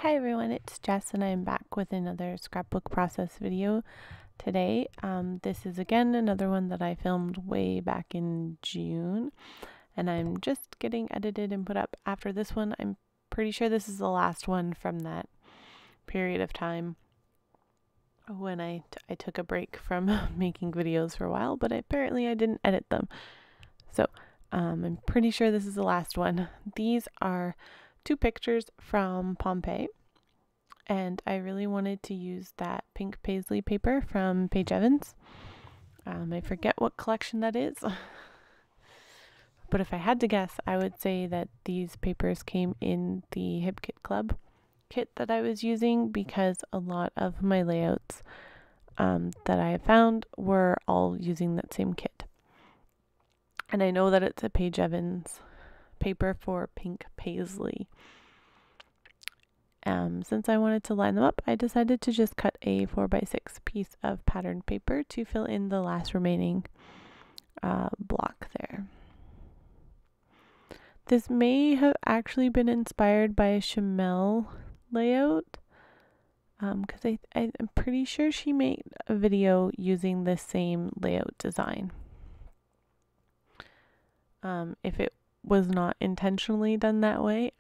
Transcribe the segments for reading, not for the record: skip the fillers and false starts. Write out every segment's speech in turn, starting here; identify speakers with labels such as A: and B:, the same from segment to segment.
A: Hi everyone, it's Jess and I'm back with another scrapbook process video today. This is again another one that I filmed way back in June and I'm just getting edited and put up after this one. I'm pretty sure this is the last one from that period of time when I took a break from making videos for a while, but apparently I didn't edit them. So I'm pretty sure this is the last one. These are two pictures from Pompeii, and I really wanted to use that pink paisley paper from Paige Evans. I forget what collection that is, but if I had to guess, I would say that these papers came in the Hip Kit Club kit that I was using, because a lot of my layouts that I found were all using that same kit. And I know that it's a Paige Evans paper for pink paisley. Since I wanted to line them up, I decided to just cut a 4x6 piece of patterned paper to fill in the last remaining block there. This may have actually been inspired by a Chamel layout, because I'm pretty sure she made a video using the same layout design. If it was not intentionally done that way,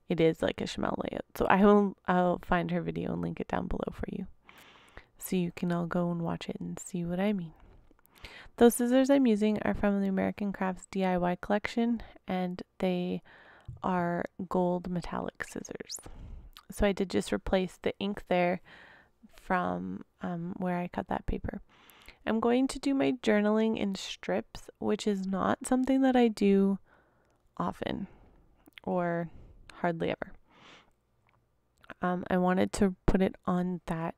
A: it is like a Chamel layout. So I'll find her video and link it down below for you, so you can all go and watch it and see what I mean. Those scissors I'm using are from the American Crafts DIY collection, and they are gold metallic scissors. So I did just replace the ink there from where I cut that paper. I'm going to do my journaling in strips, which is not something that I do often, or hardly ever. I wanted to put it on that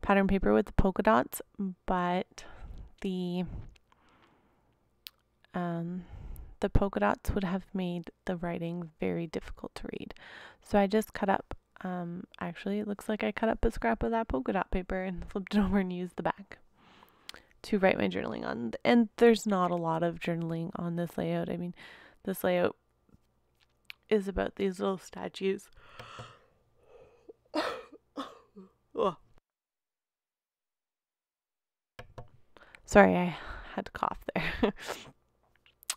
A: pattern paper with the polka dots, but the polka dots would have made the writing very difficult to read. So I just cut up, actually it looks like I cut up a scrap of that polka dot paper and flipped it over and used the back to write my journaling on. And there's not a lot of journaling on this layout. I mean, this layout is about these little statues. Oh. Sorry, I had to cough there.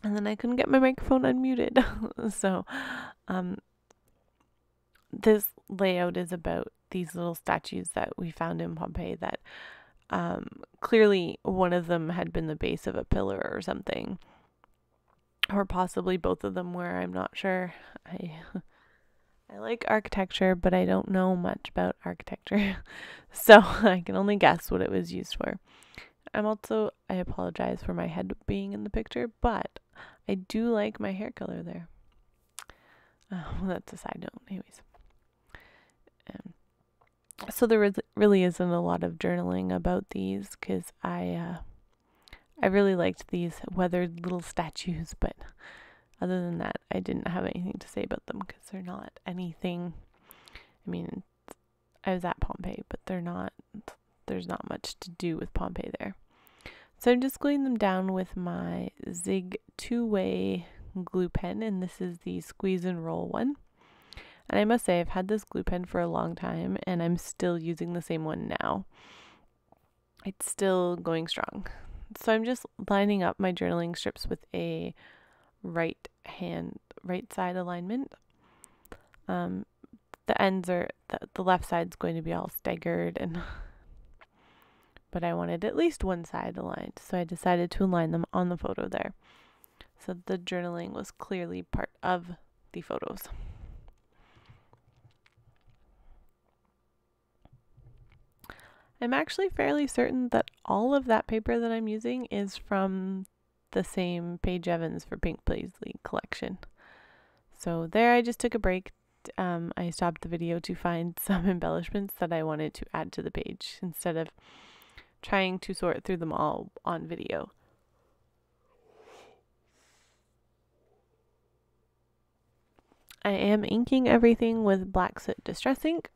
A: And then I couldn't get my microphone unmuted. So this layout is about these little statues that we found in Pompeii that clearly one of them had been the base of a pillar or something, or possibly both of them were. I'm not sure. I like architecture, but I don't know much about architecture, so I can only guess what it was used for. I apologize for my head being in the picture, but I do like my hair color there. That's a side note, anyways. So there really isn't a lot of journaling about these, because I really liked these weathered little statues, but other than that, I didn't have anything to say about them, because they're not anything. I mean, I was at Pompeii, but there's not much to do with Pompeii there. So I'm just gluing them down with my Zig 2-way glue pen, and this is the squeeze and roll one. And I must say, I've had this glue pen for a long time, and I'm still using the same one now. It's still going strong. So I'm just lining up my journaling strips with a right side alignment. The ends are, the left side's going to be all staggered, but I wanted at least one side aligned, so I decided to align them on the photo there. So the journaling was clearly part of the photos. I'm actually fairly certain that all of that paper that I'm using is from the same Paige Evans for Pink Paisley collection. So there I just took a break. I stopped the video to find some embellishments that I wanted to add to the page, instead of trying to sort through them all on video. I am inking everything with Black Soot Distress ink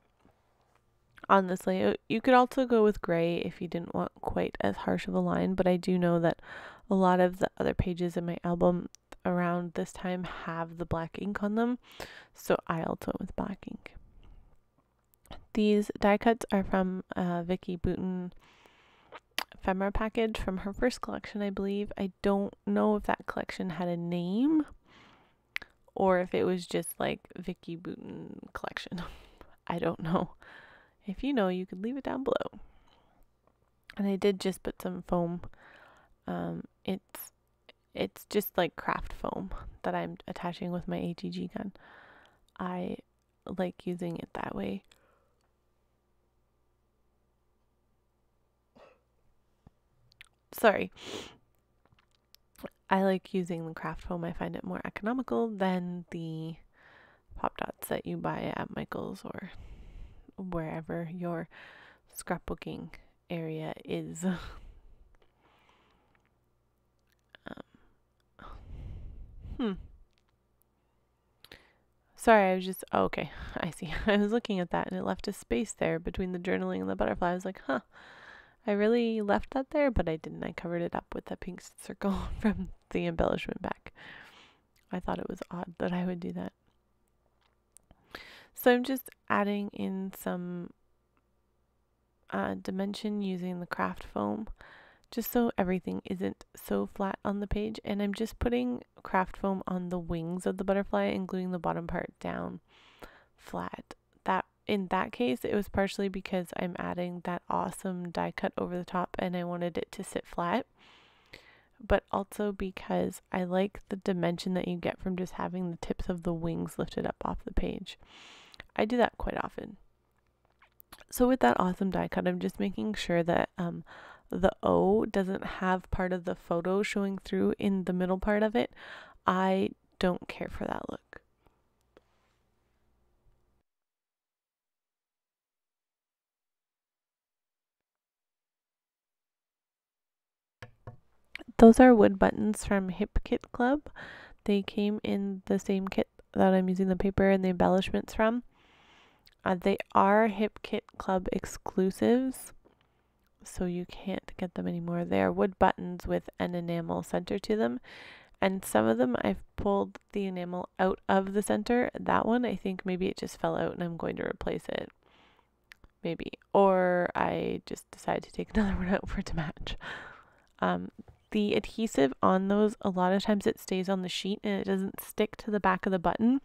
A: on this layout. You could also go with gray if you didn't want quite as harsh of a line, but I do know that a lot of the other pages in my album around this time have the black ink on them, so I also went with black ink. These die cuts are from Vicky Boutin ephemera package from her first collection, I believe. I don't know if that collection had a name or if it was just like Vicky Boutin collection. I don't know. If you know, you could leave it down below. And I did just put some foam. It's just like craft foam that I'm attaching with my ATG gun. I like using it that way. Sorry. I like using the craft foam. I find it more economical than the pop dots that you buy at Michael's or wherever your scrapbooking area is. Sorry, I was just, oh, okay, I see. I was looking at that and it left a space there between the journaling and the butterfly. I was like, huh, I really left that there, but I didn't. I covered it up with a pink circle from the embellishment pack. I thought it was odd that I would do that. So I'm just adding in some dimension using the craft foam, just so everything isn't so flat on the page. And I'm just putting craft foam on the wings of the butterfly and gluing the bottom part down flat. That in that case, it was partially because I'm adding that awesome die cut over the top and I wanted it to sit flat, but also because I like the dimension that you get from just having the tips of the wings lifted up off the page. I do that quite often. So with that awesome die cut, I'm just making sure that the O doesn't have part of the photo showing through in the middle part of it. I don't care for that look. Those are wood buttons from Hip Kit Club. They came in the same kit that I'm using the paper and the embellishments from. They are Hip Kit Club exclusives, so you can't get them anymore. They are wood buttons with an enamel center to them, and some of them I've pulled the enamel out of the center. That one, I think maybe it just fell out and I'm going to replace it. Maybe. Or I just decided to take another one out for it to match. The adhesive on those, a lot of times it stays on the sheet and it doesn't stick to the back of the button.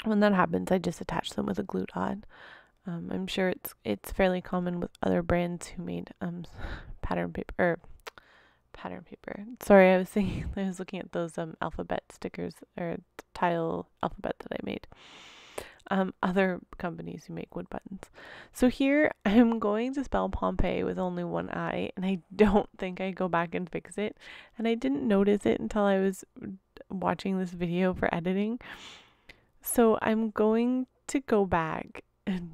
A: When that happens, I just attach them with a glue dot. I'm sure it's fairly common with other brands who made pattern paper. Sorry, I was looking at those alphabet stickers or tile alphabet that I made. Other companies who make wood buttons. So here I'm going to spell Pompeii with only one I, and I don't think I go back and fix it. And I didn't notice it until I was watching this video for editing. So I'm going to go back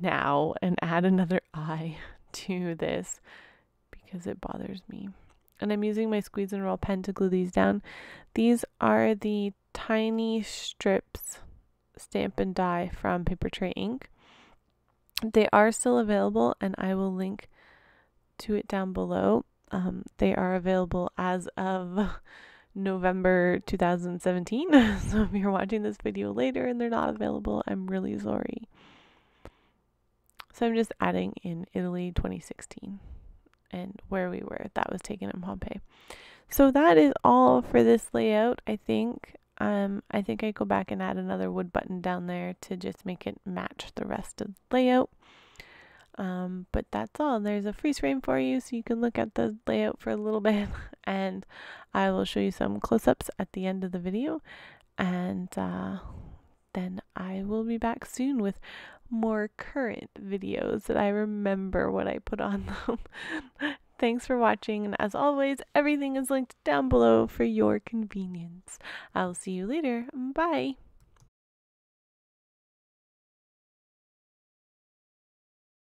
A: now and add another I to this because it bothers me. And I'm using my squeeze and roll pen to glue these down. These are the tiny strips Stamp and Die from Paper Tray Ink. They are still available and I will link to it down below. They are available as of November 2017. So if you're watching this video later and they're not available, I'm really sorry. So I'm just adding in Italy 2016 and where we were. That was taken in Pompeii. So that is all for this layout, I think. I think I go back and add another wood button down there to just make it match the rest of the layout. But that's all. There's a freeze frame for you so you can look at the layout for a little bit, and I will show you some close-ups at the end of the video, and then I will be back soon with more current videos that I remember what I put on them. Thanks for watching, and as always, everything is linked down below for your convenience. I'll see you later. Bye!